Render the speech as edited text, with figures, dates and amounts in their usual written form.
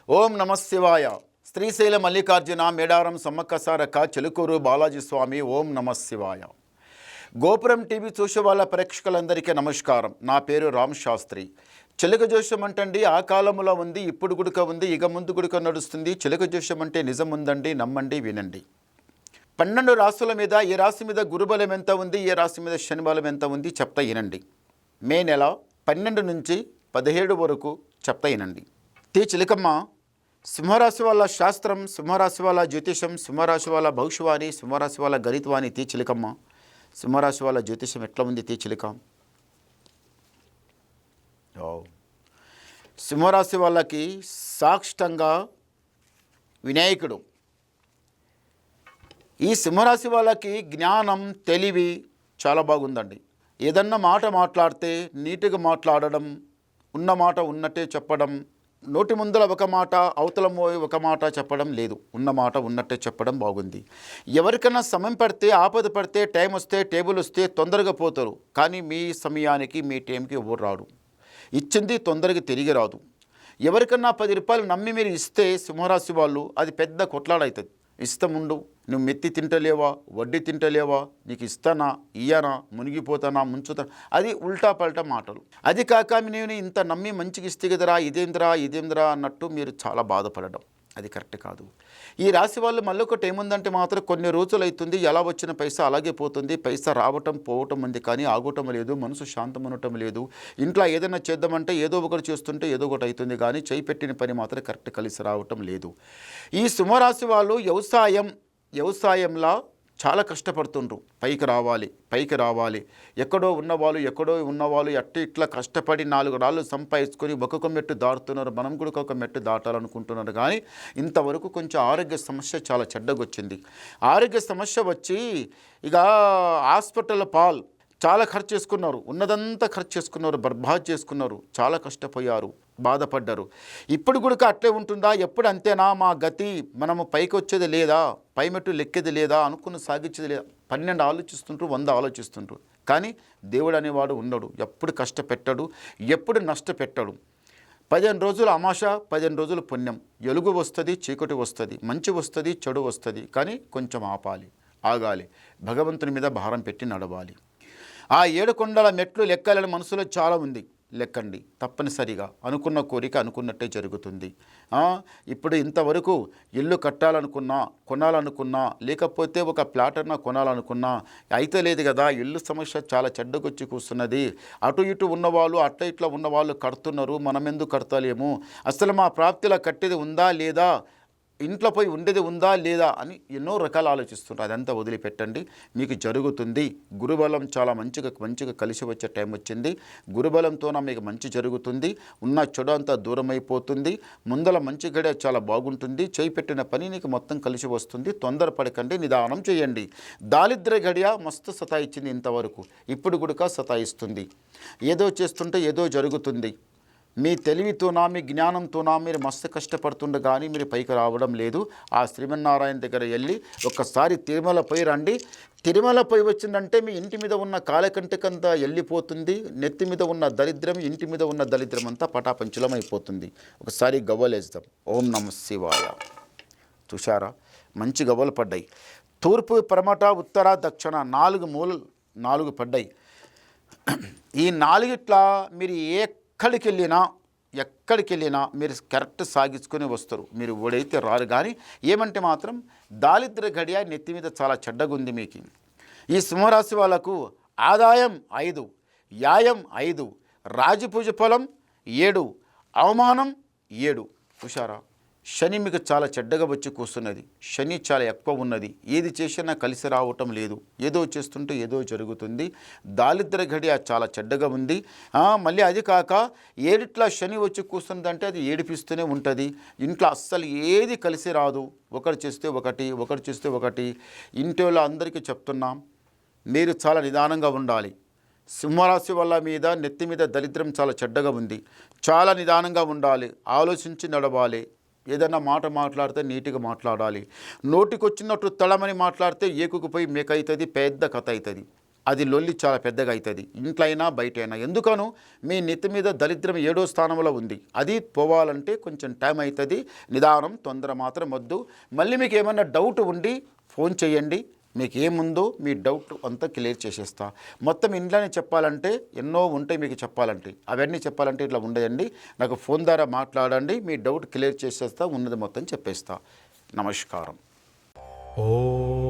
ఓం నమ శివాయ. శ్రీశైల మల్లికార్జున మేడారం సమ్మక్క సారక్క చెలుకూరు బాలాజీ స్వామి. ఓం నమ శివాయ. గోపురం టీవీ చూసే వాళ్ళ ప్రేక్షకులందరికీ నమస్కారం. నా పేరు రామ్ శాస్త్రి. చిలక జోషం అంటండి ఆ కాలంలో ఉంది, ఇప్పుడు గుడుక ఉంది, ఇక ముందు గుడుక నడుస్తుంది. చిలక జోషం అంటే నిజం ఉందండి, నమ్మండి, వినండి. 12 రాశుల మీద ఏ రాశి మీద గురుబలం ఎంత ఉంది, ఏ రాశి మీద శనిబలం ఎంత ఉంది చెప్తా వినండి. మే నెల 12 నుంచి 17 వరకు చెప్తా వినండి. చిలకమ్మ, సింహరాశి వాళ్ళ శాస్త్రం, సింహరాశి వాళ్ళ జ్యోతిషం, సింహరాశి వాళ్ళ భవిష్యవాణి, సింహరాశి వాళ్ళ గణితవాణి. చిలకమ్మ, సింహరాశి వాళ్ళ జ్యోతిషం ఎట్లా ఉంది చిలక? సింహరాశి వాళ్ళకి సాక్షితంగా వినాయకుడు. ఈ సింహరాశి వాళ్ళకి జ్ఞానం, తెలివి చాలా బాగుందండి. ఏదన్నా మాట మాట్లాడితే నీట్గా మాట్లాడడం, ఉన్న మాట ఉన్నట్టే చెప్పడం, నోటి ముందర ఒక మాట అవతల ఒక మాట చెప్పడం లేదు, ఉన్న మాట ఉన్నట్టే చెప్పడం బాగుంది. ఎవరికైనా సమయం పడితే, ఆపద పడితే, టైం వస్తే, టేబుల్ వస్తే తొందరగా పోతారు. కానీ మీ సమయానికి, మీ టైంకి ఎవరు రాడు. ఇచ్చింది తొందరగా తిరిగి రాదు. ఎవరికన్నా 10 రూపాయలు నమ్మి మీరు ఇస్తే సింహరాశి వాళ్ళు, అది పెద్ద కొట్లాడవుతుంది. ఇష్టముండు, నువ్వు మెత్తి తింటలేవా, వడ్డీ తింటలేవా, నీకు ఇస్తానా, ఇయ్యనా, మునిగిపోతానా, ముంచుతానా, అది ఉల్టా పల్టా మాటలు. అది కాక నేను ఇంత నమ్మి మంచిగా ఇస్తే కదరా, ఇదేంద్రా అన్నట్టు మీరు చాలా బాధపడడం, అది కరెక్ట్ కాదు. ఈ రాశి వాళ్ళు మళ్ళీ ఒకటి ఏముందంటే మాత్రం కొన్ని రోజులు అవుతుంది, ఎలా వచ్చిన పైసా అలాగే పోతుంది. పైసా రావటం పోవటం ఉంది, కానీ ఆగటం లేదు, మనసు శాంతం ఉండటం లేదు. ఇంట్లో ఏదైనా చేద్దామంటే ఏదో ఒకటి చేస్తుంటే ఏదో ఒకటి అవుతుంది, కానీ చేయి పెట్టిన పని మాత్రం కరెక్ట్ కలిసి రావటం లేదు. ఈ సింహరాశి వాళ్ళు వ్యవసాయంలో చాలా కష్టపడుతుండ్రు. పైకి రావాలి. ఎక్కడో ఉన్నవాళ్ళు అట్టి ఇట్లా కష్టపడి 4 రాళ్ళు సంపాదించుకొని ఒక్కొక్క మెట్టు దాటుతున్నారు. మనం కూడా ఒక మెట్టు దాటాలనుకుంటున్నారు. కానీ ఇంతవరకు కొంచెం ఆరోగ్య సమస్య చాలా చెడ్డగొచ్చింది. ఆరోగ్య సమస్య వచ్చి ఇక హాస్పిటల్ చాలా ఖర్చు చేసుకున్నారు, ఉన్నదంతా ఖర్చు చేసుకున్నారు, బర్బాద్ చేసుకున్నారు, చాలా కష్టపోయారు, బాధపడ్డారు. ఇప్పుడు కూడా అట్లే ఉంటుందా, ఎప్పుడు అంతేనా మా గతి, మనము పైకి వచ్చేది లేదా, పై మెట్టు లెక్కేది లేదా, అనుకుని సాగించేది లేదా, 12 ఆలోచిస్తుంటారు, 100 ఆలోచిస్తుంటారు. కానీ దేవుడు అనేవాడు ఉండడు, ఎప్పుడు కష్టపెట్టాడు, ఎప్పుడు నష్టపెట్టాడు. 15 రోజులు అమాష, 15 రోజులు పుణ్యం. ఎలుగు వస్తుంది, చీకటి వస్తుంది, మంచి వస్తుంది, చెడు వస్తుంది. కానీ కొంచెం ఆగాలి, భగవంతుని మీద భారం పెట్టి నడవాలి. ఆ 7 కొండల మెట్లు లెక్కాలని మనసులో చాలా ఉంది, లెక్కండి తప్పనిసరిగా. అనుకున్న కోరిక అనుకున్నట్టే జరుగుతుంది. ఇప్పుడు ఇంతవరకు ఇల్లు కట్టాలనుకున్నా, కొనాలనుకున్నా, లేకపోతే ఒక ప్లాట్ అన్నా కొనాలనుకున్నా అయితే లేదు కదా. ఇల్లు సమస్య చాలా చెడ్డకొచ్చి కూస్తున్నది. అటు ఇటు ఉన్నవాళ్ళు, అట్లా ఇట్లా ఉన్నవాళ్ళు కడుతున్నారు, మనం ఎందుకు కడతలేము, అసలు మా ప్రాప్తిలో కట్టేది ఉందా లేదా, ఇంట్లో పోయి ఉండేది ఉందా లేదా అని ఎన్నో రకాలు ఆలోచిస్తుంటారు. అదంతా వదిలిపెట్టండి, మీకు జరుగుతుంది. గురుబలం చాలా మంచిగా కలిసి వచ్చే టైం వచ్చింది. గురుబలంతోన మీకు మంచి జరుగుతుంది. ఉన్న చెడు అంతా దూరం అయిపోతుంది. ముందల మంచి గడియ చాలా బాగుంటుంది. చేయి పెట్టిన పని నీకు మొత్తం కలిసి వస్తుంది. తొందరపడకండి, నిదానం చేయండి. దారిద్ర్య గడియ మస్తు సతాయిచ్చింది ఇంతవరకు, ఇప్పుడు కూడా సతాయిస్తుంది. ఏదో చేస్తుంటే ఏదో జరుగుతుంది. మీ తెలివితోనా, మీ జ్ఞానంతోనా మీరు మస్తు కష్టపడుతుండే, కానీ మీరు పైకి రావడం లేదు. ఆ శ్రీమన్నారాయణ దగ్గర వెళ్ళి ఒక్కసారి తిరుమల పోయి రండి. తిరుమల పోయి వచ్చిందంటే మీ ఇంటి మీద ఉన్న కాలకంటికంతా వెళ్ళిపోతుంది. నెత్తి మీద ఉన్న దరిద్రం, ఇంటి మీద ఉన్న దరిద్రం అంతా పటాపంచలం అయిపోతుంది. ఒకసారి గవ్వలేస్తాం. ఓం నమ శివాయ. చూశారా, మంచి గవ్వలు పడ్డాయి. తూర్పు, పడమట, ఉత్తర, దక్షిణ 4 మూలలు 4 పడ్డాయి. ఈ 4 మీరు ఎక్కడికి వెళ్ళినా మీరు కరెక్ట్ సాగించుకొని వస్తారు. మీరు ఓడైతే రారు. కానీ ఏమంటే మాత్రం దారిద్ర్య గడియ నెత్తి మీద చాలా చెడ్డగుంది మీకు. ఈ సింహరాశి వాళ్ళకు ఆదాయం 5, యాయం 5, రాజపూజ ఫలం 7, అవమానం 7. చూశారా, శని మీకు చాలా చెడ్డగా వచ్చి కూస్తున్నది. శని చాలా ఎక్కువ ఉన్నది. ఏది చేసినా కలిసి రావటం లేదు. ఏదో చేస్తుంటే ఏదో జరుగుతుంది. దారిద్ర్య గడియ చాలా చెడ్డగా ఉంది. మళ్ళీ అది కాక 7 శని వచ్చి కూస్తున్నదంటే అది ఏడిపిస్తూనే ఉంటుంది. ఇంట్లో అస్సలు ఏది కలిసి రాదు. ఒకటి చేస్తే ఒకటి. ఇంట్లో అందరికీ చెప్తున్నాం, మీరు చాలా నిదానంగా ఉండాలి. సింహరాశి వల్ల మీద నెత్తి మీద దరిద్రం చాలా చెడ్డగా ఉంది. చాలా నిదానంగా ఉండాలి, ఆలోచించి నడవాలి. ఏదన్నా మాట మాట్లాడితే నీట్గా మాట్లాడాలి. నోటికొచ్చినట్టు తడమని మాట్లాడితే ఏకుకుపోయి మేకవుతుంది, పెద్ద కథ అవుతుంది. అది లొల్లి చాలా పెద్దగా అవుతుంది, ఇంట్లో అయినా బయట అయినా. ఎందుకను మీ నెత్తి మీద దరిద్రం 7వ స్థానంలో ఉంది. అది పోవాలంటే కొంచెం టైం అవుతుంది, నిదానం, తొందర మాత్రం వద్దు. మళ్ళీ మీకు ఏమైనా డౌట్ ఉండి ఫోన్ చేయండి, మీకు ఏముందో మీ డౌట్ అంతా క్లియర్ చేసేస్తా. మొత్తం ఇంట్లోనే చెప్పాలంటే ఎన్నో ఉంటాయి మీకు చెప్పాలంటే, అవన్నీ చెప్పాలంటే ఇట్లా ఉండదండి. నాకు ఫోన్ ద్వారా మాట్లాడండి, మీ డౌట్ క్లియర్ చేసేస్తా, ఉన్నది మొత్తం చెప్పేస్తా. నమస్కారం. ఓం